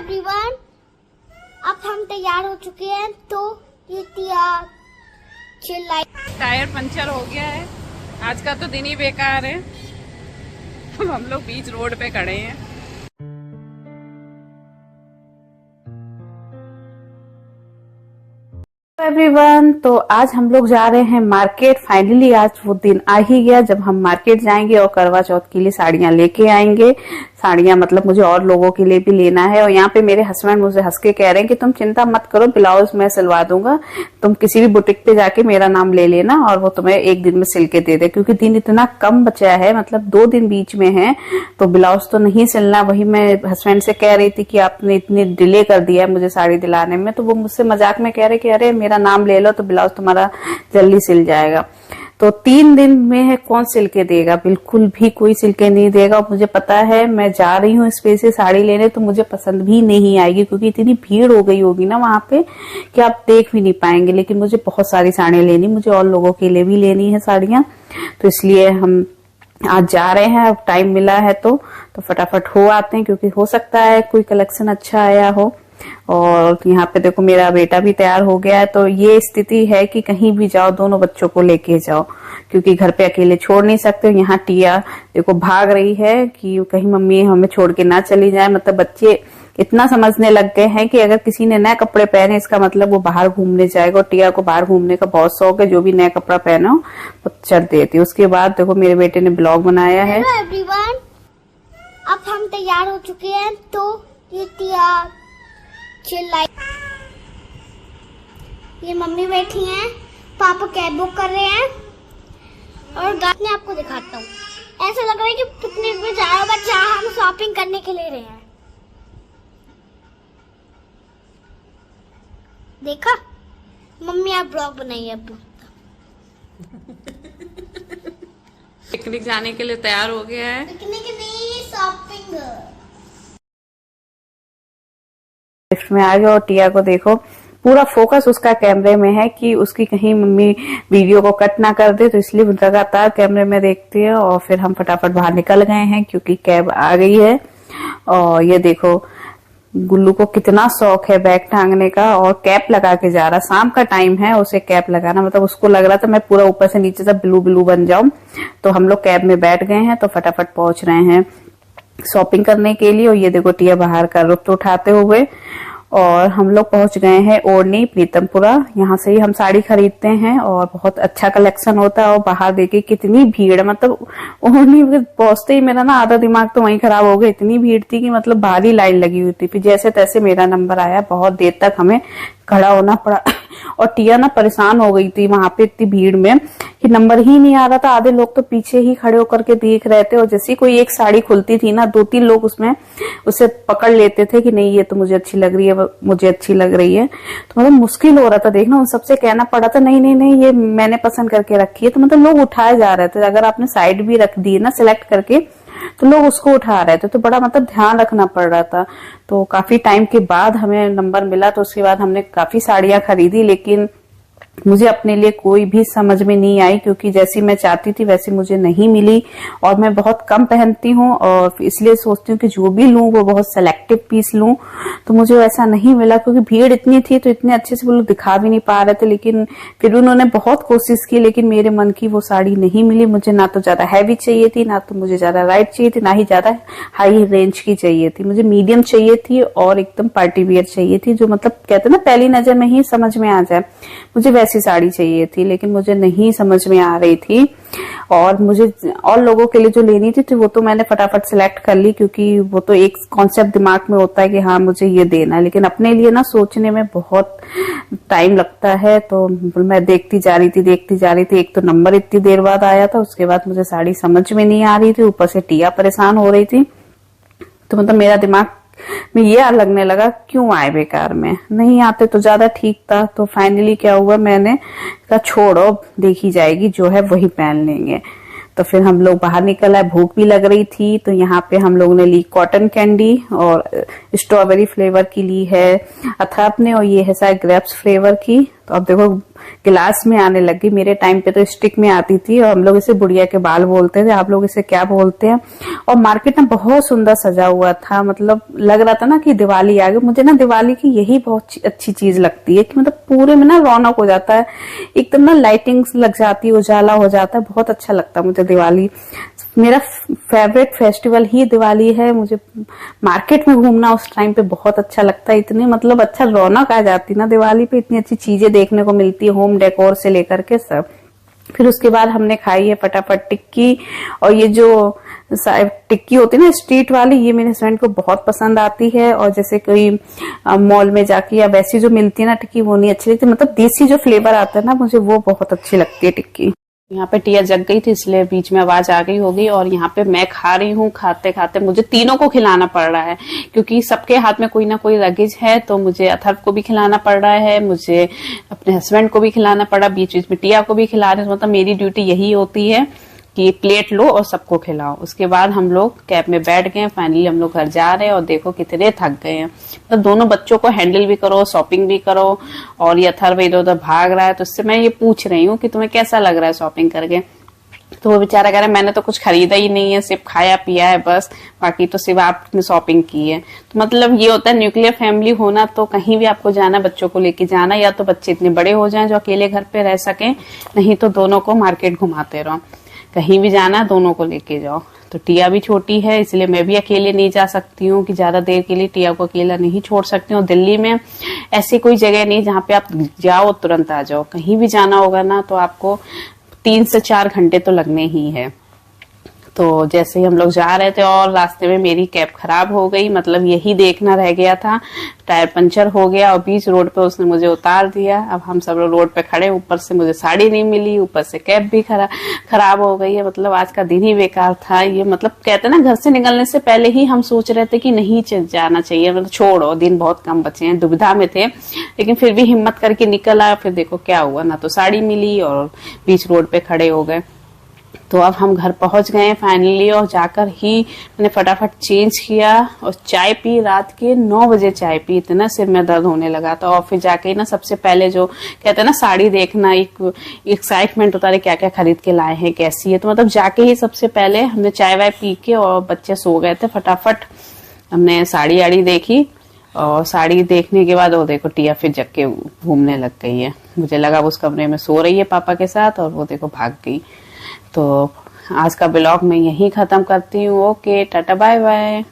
Everyone, अब हम तैयार हो चुके हैं। तो ये टायर पंचर हो गया है। आज का तो दिन ही बेकार है। हम लोग बीच रोड पे खड़े हैं। एवरीवन, तो आज हम लोग जा रहे हैं मार्केट। फाइनली आज वो दिन आ ही गया जब हम मार्केट जाएंगे और करवा चौथ के लिए साड़ियां लेके आएंगे। साड़ियां मतलब मुझे और लोगों के लिए भी लेना है। और यहाँ पे मेरे हस्बैंड मुझे हंस के कह रहे हैं कि तुम चिंता मत करो, ब्लाउज मैं सिलवा दूंगा, तुम किसी भी बुटीक पे जाके मेरा नाम ले लेना और वो तुम्हें एक दिन में सिल के दे दे। क्योंकि दिन इतना कम बचा है, मतलब 2 दिन बीच में है, तो ब्लाउज तो नहीं सिलना। वही मैं हस्बैंड से कह रही थी कि आपने इतनी डिले कर दिया है मुझे साड़ी दिलाने में। तो वो मुझसे मजाक में कह रहे कि अरे मेरा नाम ले लो तो ब्लाउज तुम्हारा जल्दी सिल जाएगा। तो 3 दिन में है, कौन सिल के देगा? बिल्कुल भी कोई सिल के नहीं देगा। मुझे पता है, मैं जा रही हूँ स्पेस से साड़ी लेने, तो मुझे पसंद भी नहीं आएगी क्योंकि इतनी भीड़ हो गई होगी ना वहां पे कि आप देख भी नहीं पाएंगे। लेकिन मुझे बहुत सारी साड़ियां लेनी, मुझे और लोगों के लिए भी लेनी है साड़ियां, तो इसलिए हम आज जा रहे हैं। अब टाइम मिला है तो फटाफट हो आते हैं, क्योंकि हो सकता है कोई कलेक्शन अच्छा आया हो। और यहाँ पे देखो मेरा बेटा भी तैयार हो गया है। तो ये स्थिति है कि कहीं भी जाओ दोनों बच्चों को लेके जाओ, क्योंकि घर पे अकेले छोड़ नहीं सकते। यहाँ टिया देखो भाग रही है कि कहीं मम्मी हमें छोड़ के ना चली जाए। मतलब बच्चे इतना समझने लग गए हैं कि अगर किसी ने नए कपड़े पहने इसका मतलब वो बाहर घूमने जाएगा। और टिया को बाहर घूमने का बहुत शौक है, जो भी नया कपड़ा पहना हो वो चल देती है। उसके बाद देखो मेरे बेटे ने ब्लॉग बनाया है। हेलो एवरीवन, अब हम तैयार हो चुके हैं। तो ये मम्मी बैठी हैं, पापा कैब बुक कर रहे हैं और मैं आपको दिखाता हूँ। ऐसा लग रहा है कि पिकनिक में जा रहा होगा जहाँ हम शॉपिंग करने के लिए रहे हैं। देखा मम्मी, आप ब्लॉग बनाइए अब। पिकनिक जाने के लिए तैयार हो गया है। पिकनिक नहीं, शॉपिंग। लिफ्ट में आ गया और टिया को देखो पूरा फोकस उसका कैमरे में है कि उसकी कहीं मम्मी वीडियो को कट ना कर दे, तो इसलिए लगातार कैमरे में देखती है। और फिर हम फटाफट बाहर निकल गए हैं क्योंकि कैब आ गई है। और ये देखो गुल्लू को कितना शौक है बैग टांगने का, और कैप लगा के जा रहा। शाम का टाइम है, उसे कैप लगाना मतलब उसको लग रहा था मैं पूरा ऊपर से नीचे तक ब्लू ब्लू बन जाऊं। तो हम लोग कैब में बैठ गए हैं, तो फटाफट पहुंच रहे हैं शॉपिंग करने के लिए। और ये देखो टिया बाहर का रुख उठाते हुए। और हम लोग पहुंच गए हैं ओढ़नी प्रीतमपुरा। यहाँ से ही हम साड़ी खरीदते हैं और बहुत अच्छा कलेक्शन होता है। और बाहर देखिए कितनी भीड़ है, मतलब ओढ़नी पहुंचते ही मेरा ना आधा दिमाग तो वहीं खराब हो गया। इतनी भीड़ थी कि मतलब भारी लाइन लगी हुई थी। फिर जैसे तैसे मेरा नंबर आया, बहुत देर तक हमें खड़ा होना पड़ा। और टिया ना परेशान हो गई थी वहां पे इतनी भीड़ में कि नंबर ही नहीं आ रहा था। आधे लोग तो पीछे ही खड़े होकर के देख रहे थे, और जैसे कोई एक साड़ी खुलती थी ना 2-3 लोग उसमें उसे पकड़ लेते थे कि नहीं ये तो मुझे अच्छी लग रही है, मुझे अच्छी लग रही है। तो मतलब मुश्किल हो रहा था देखना। उन सबसे कहना पड़ा था नहीं नहीं नहीं ये मैंने पसंद करके रखी है। तो मतलब लोग उठाए जा रहे थे। अगर आपने साइड भी रख दी है ना सिलेक्ट करके, तो लोग उसको उठा रहे थे। तो बड़ा मतलब ध्यान रखना पड़ रहा था। तो काफी टाइम के बाद हमें नंबर मिला, तो उसके बाद हमने काफी साड़ियां खरीदी। लेकिन मुझे अपने लिए कोई भी समझ में नहीं आई, क्योंकि जैसी मैं चाहती थी वैसी मुझे नहीं मिली। और मैं बहुत कम पहनती हूँ और इसलिए सोचती हूँ कि जो भी लूं वो बहुत सेलेक्टिव पीस लूं। तो मुझे वैसा नहीं मिला क्योंकि भीड़ इतनी थी, तो इतने अच्छे से वो लोग दिखा भी नहीं पा रहे थे। लेकिन फिर उन्होंने बहुत कोशिश की, लेकिन मेरे मन की वो साड़ी नहीं मिली। मुझे ना तो ज्यादा हैवी चाहिए थी, ना तो मुझे ज्यादा लाइट चाहिए थी, ना ही ज्यादा हाई रेंज की चाहिए थी। मुझे मीडियम चाहिए थी और एकदम पार्टी वियर चाहिए थी, जो मतलब कहते ना पहली नजर में ही समझ में आ जाए। मुझे वैसी साड़ी चाहिए थी, लेकिन मुझे नहीं समझ में आ रही थी। और मुझे और लोगों के लिए जो लेनी थी तो वो तो मैंने फटाफट सिलेक्ट कर ली, क्योंकि वो तो एक कॉन्सेप्ट दिमाग में होता है कि हाँ मुझे ये देना है। लेकिन अपने लिए ना सोचने में बहुत टाइम लगता है। तो मैं देखती जा रही थी। एक तो नंबर इतनी देर बाद आया था, उसके बाद मुझे साड़ी समझ में नहीं आ रही थी, ऊपर से टिया परेशान हो रही थी। तो मतलब मेरा दिमाग में ये लगने लगा क्यों आए बेकार में, नहीं आते तो ज्यादा ठीक था। तो फाइनली क्या हुआ, मैंने कहा छोड़ो देखी जाएगी, जो है वही पहन लेंगे। तो फिर हम लोग बाहर निकल आए, भूख भी लग रही थी। तो यहाँ पे हम लोगों ने ली कॉटन कैंडी और स्ट्रॉबेरी फ्लेवर की ली है अथाप ने, और ये है शायद ग्रेप्स फ्लेवर की। तो अब देखो गिलास में आने लगी। मेरे टाइम पे तो स्टिक में आती थी और हम लोग इसे बुढ़िया के बाल बोलते थे, आप लोग इसे क्या बोलते हैं। और मार्केट ना बहुत सुंदर सजा हुआ था, मतलब लग रहा था ना कि दिवाली आ गई। मुझे ना दिवाली की यही बहुत अच्छी चीज लगती है कि मतलब पूरे में ना रौनक हो जाता है, एकदम ना लाइटिंग्स लग जाती है, उजाला हो जाता है, बहुत अच्छा लगता है मुझे दिवाली। मेरा फेवरेट फेस्टिवल ही दिवाली है। मुझे मार्केट में घूमना उस टाइम पे बहुत अच्छा लगता है, इतनी मतलब अच्छा रौनक आ जाती ना दिवाली पे, इतनी अच्छी चीजें देखने को मिलती है, होम डेकोर से लेकर के सब। फिर उसके बाद हमने खाई है फटाफट टिक्की, और ये जो टिक्की होती है ना स्ट्रीट वाली, ये मेरे हस्बैंड को बहुत पसंद आती है। और जैसे कोई मॉल में जाके या वैसी जो मिलती है ना टिक्की, वो नहीं अच्छी लगती, मतलब देसी जो फ्लेवर आता है ना, मुझे वो बहुत अच्छी लगती है टिक्की। यहाँ पे टिया जग गई थी इसलिए बीच में आवाज आ गई होगी। और यहाँ पे मैं खा रही हूँ, खाते खाते मुझे तीनों को खिलाना पड़ रहा है क्योंकि सबके हाथ में कोई ना कोई लगेज है। तो मुझे अथर्व को भी खिलाना पड़ रहा है, मुझे अपने हस्बैंड को भी खिलाना पड़ा, बीच बीच में टिया को भी खिला रहे। मतलब मेरी ड्यूटी यही होती है कि प्लेट लो और सबको खिलाओ। उसके बाद हम लोग कैब में बैठ गए, फाइनली हम लोग घर जा रहे हैं। और देखो कितने थक गए हैं, मतलब दोनों बच्चों को हैंडल भी करो, शॉपिंग भी करो, और ये अथर्व इधर उधर भाग रहा है। तो उससे मैं ये पूछ रही हूँ कि तुम्हें कैसा लग रहा है शॉपिंग करके। तो वो बेचारा कह रहा है मैंने तो कुछ खरीदा ही नहीं है, सिर्फ खाया पिया है बस, बाकी तो सिर्फ आपने शॉपिंग की है। तो मतलब ये होता है न्यूक्लियर फैमिली होना, तो कहीं भी आपको जाना, बच्चों को लेके जाना, या तो बच्चे इतने बड़े हो जाएं जो अकेले घर पे रह सकें, नहीं तो दोनों को मार्केट घुमाते रहो। कहीं भी जाना दोनों को लेके जाओ। तो टिया भी छोटी है इसलिए मैं भी अकेले नहीं जा सकती हूँ कि ज्यादा देर के लिए टिया को अकेला नहीं छोड़ सकती हूँ। दिल्ली में ऐसी कोई जगह नहीं जहाँ पे आप जाओ तुरंत आ जाओ। कहीं भी जाना होगा ना तो आपको 3 से 4 घंटे तो लगने ही है। तो जैसे ही हम लोग जा रहे थे और रास्ते में मेरी कैब खराब हो गई, मतलब यही देखना रह गया था, टायर पंचर हो गया और बीच रोड पे उसने मुझे उतार दिया। अब हम सब लोग रोड पे खड़े, ऊपर से मुझे साड़ी नहीं मिली, ऊपर से कैब भी खराब हो गई है। मतलब आज का दिन ही बेकार था ये। मतलब कहते ना घर से निकलने से पहले ही हम सोच रहे थे कि नहीं जाना चाहिए, मतलब छोड़ो, दिन बहुत कम बचे हैं, दुविधा में थे, लेकिन फिर भी हिम्मत करके निकल आया। फिर देखो क्या हुआ, ना तो साड़ी मिली और बीच रोड पे खड़े हो गए। तो अब हम घर पहुंच गए फाइनली, और जाकर ही मैंने फटाफट चेंज किया और चाय पी। रात के 9 बजे चाय पी, इतना सिर में दर्द होने लगा था। और फिर जाके ना सबसे पहले जो कहते हैं ना साड़ी देखना, एक एक्साइटमेंट होता है क्या क्या खरीद के लाए हैं, कैसी है। तो मतलब जाके ही सबसे पहले हमने चाय वाय पी के, और बच्चे सो गए थे, फटाफट हमने साड़ी आड़ी देखी। और साड़ी देखने के बाद वो देखो टिया फिर जग के घूमने लग गई है। मुझे लगा उस कमरे में सो रही है पापा के साथ, और वो देखो भाग गई। तो आज का ब्लॉग मैं यहीं खत्म करती हूँ। Okay, tata bye bye.